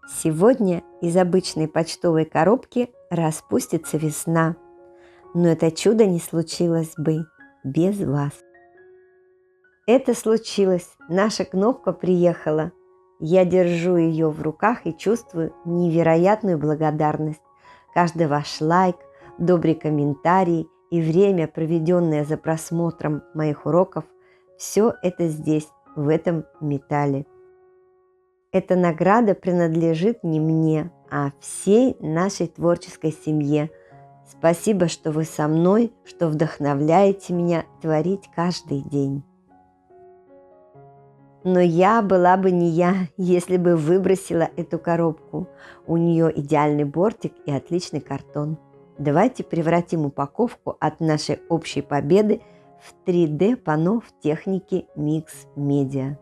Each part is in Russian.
Сегодня из обычной почтовой коробки распустится весна, но это чудо не случилось бы без вас. Это случилось, наша кнопка приехала. Я держу ее в руках и чувствую невероятную благодарность. Каждый ваш лайк, добрый комментарий и время, проведенное за просмотром моих уроков, все это здесь, в этом металле. Эта награда принадлежит не мне, а всей нашей творческой семье. Спасибо, что вы со мной, что вдохновляете меня творить каждый день. Но я была бы не я, если бы выбросила эту коробку. У нее идеальный бортик и отличный картон. Давайте превратим упаковку от нашей общей победы в 3D-панно в технике Mix Media.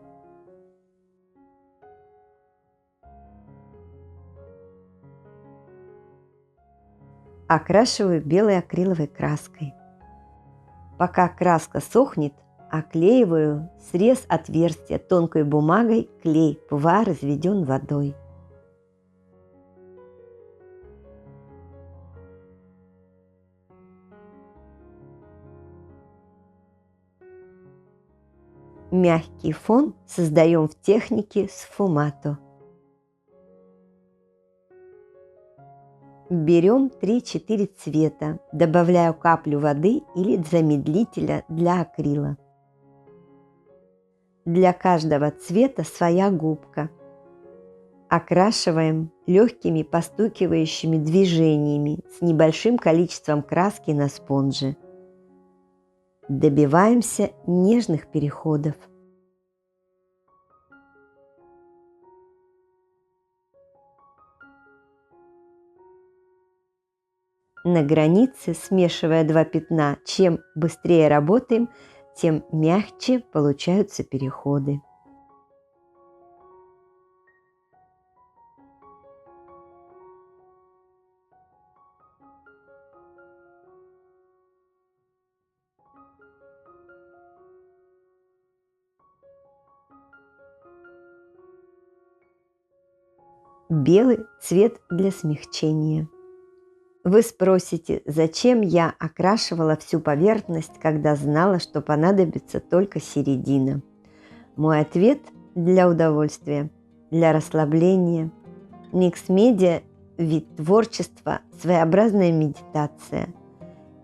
Окрашиваю белой акриловой краской. Пока краска сохнет, оклеиваю срез отверстия тонкой бумагой, клей ПВА разведен водой. Мягкий фон создаем в технике сфумато. Берем 3-4 цвета, добавляю каплю воды или замедлителя для акрила. Для каждого цвета своя губка. Окрашиваем легкими постукивающими движениями с небольшим количеством краски на спонже. Добиваемся нежных переходов. На границе, смешивая два пятна, чем быстрее работаем, тем мягче получаются переходы. Белый цвет для смягчения. Вы спросите, зачем я окрашивала всю поверхность, когда знала, что понадобится только середина. Мой ответ – для удовольствия, для расслабления. Микс-медиа – вид творчества, своеобразная медитация.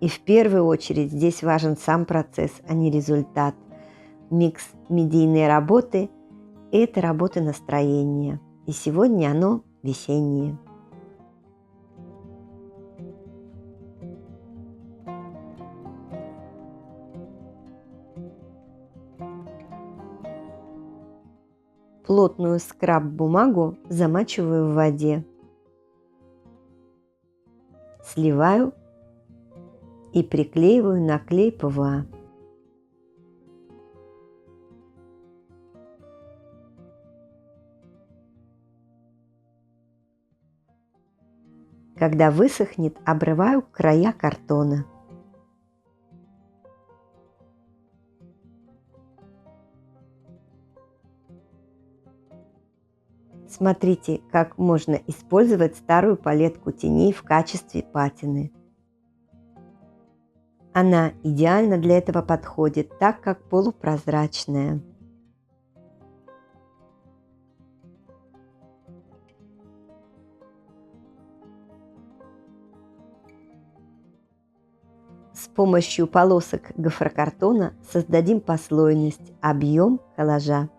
И в первую очередь здесь важен сам процесс, а не результат. Микс-медийные работы – это работы настроения. И сегодня оно весеннее. Плотную скраб-бумагу замачиваю в воде. Сливаю и приклеиваю на клей ПВА. Когда высохнет, обрываю края картона. Смотрите, как можно использовать старую палетку теней в качестве патины. Она идеально для этого подходит, так как полупрозрачная. С помощью полосок гофрокартона создадим послойность, объем коллажа.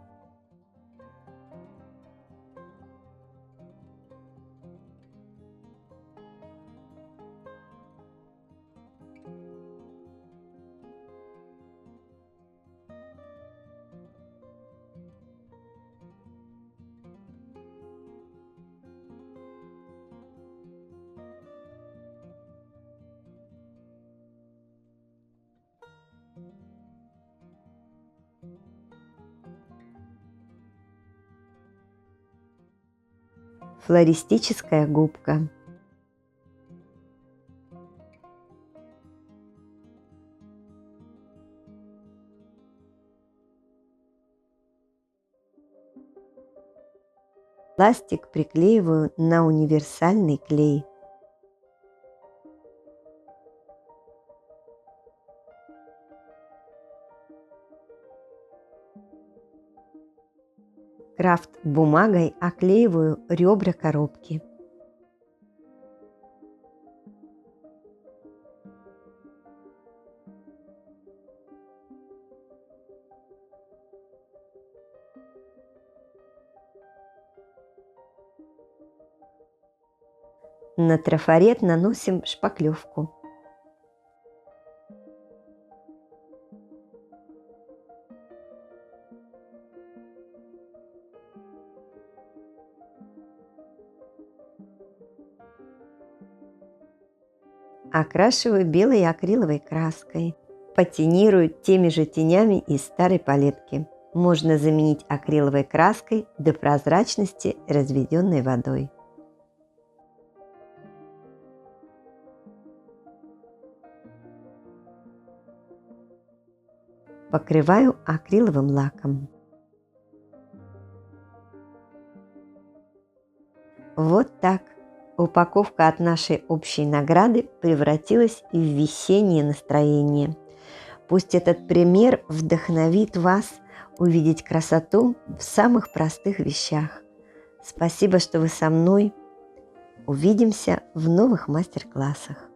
Флористическая губка. Пластик приклеиваю на универсальный клей. Крафт бумагой оклеиваю ребра коробки. На трафарет наносим шпаклевку. Окрашиваю белой акриловой краской. Патинирую теми же тенями из старой палетки. Можно заменить акриловой краской до прозрачности, разведенной водой. Покрываю акриловым лаком. Вот так. Упаковка от нашей общей награды превратилась в весеннее настроение. Пусть этот пример вдохновит вас увидеть красоту в самых простых вещах. Спасибо, что вы со мной. Увидимся в новых мастер-классах.